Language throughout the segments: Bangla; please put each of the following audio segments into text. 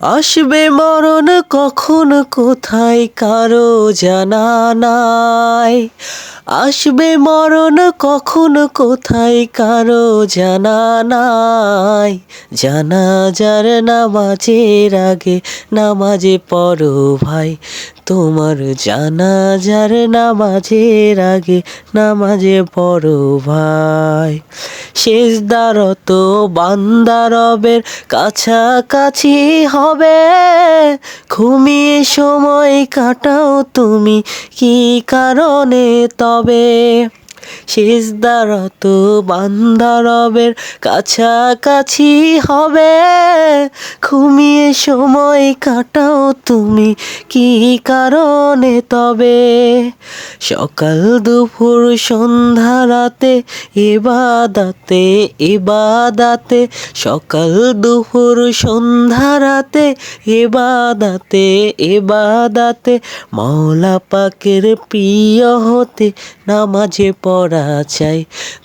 আসবে মরণ কখন কোথায় কারো জানা নাই। আসবে মরণ কখন কোথায় কারো জানা নাই। জানাজার নামাজের আগে নামাজে পড়ো ভাই, তোমার জানাজার নামাজের আগে নামাজে পড়ো ভাই। সেজদারত বান্দা রবের কাছাকাছি হবে, ঘুমিয়ে সময় কাটাও তুমি কি কারণে তবে। সেজদারত বান্দা রবের কাছাকাছি হবে, ঘুমিয়ে সময় কাটাও তুমি কি কারণে তবে। সকাল দুপুর সন্ধ্যা রাতে ইবাদাতে ইবাদাতে, সকাল দুপুর সন্ধ্যা রাতে ইবাদাতে ইবাদাতে, মওলা পাকের প্রিয় হতে নামাজে পড়া চাই।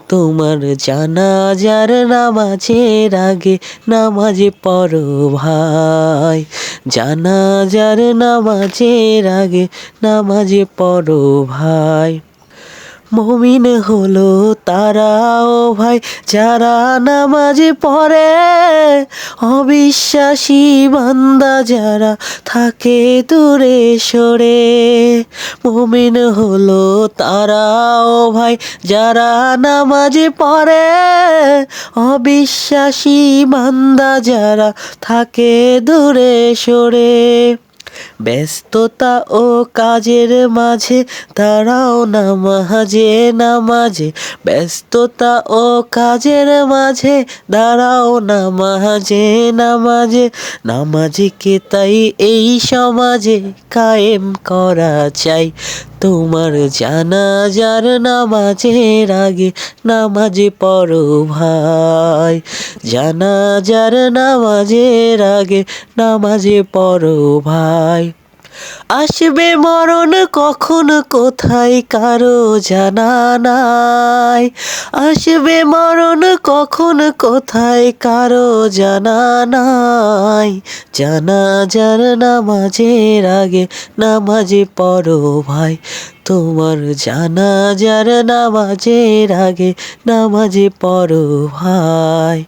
তোমার জানাজার নামাজের আগে নামাজে পড়ো ভাই, জানাজার নামাজের আগে নামাজে পড়ো ভাই। মুমিন হলো তারা ও ভাই যারা নামাজে পড়ে, অবিশ্বাসী বান্দা যারা থাকে দূরে সরে। মুমিন হলো তারা ও ভাই যারা নামাজে পড়ে, অবিশ্বাসী বান্দা যারা থাকে দূরে সরে। ব্যস্ততা ও কাজের মাঝে দাঁড়াও নামাজে নামাজে, ব্যস্ততা ও কাজের মাঝে দাঁড়াও নামাজে নামাজে। নামাজকে তাই এই সমাজে কায়েম করা চাই। তোমার জানাজার নামাজের আগে নামাজে পড়ো ভাই, জানাজার নামাজের আগে নামাজে পড়ো ভাই। আসবে মরণ কখন কোথায় কারো জানা নাই। আসবে মরণ কখন কোথায় কারো জানা নাই। জানাজার নামাজের আগে নামাজে পড়ো ভাই, তোমার জানাজার নামাজের আগে নামাজে পড়ো ভাই।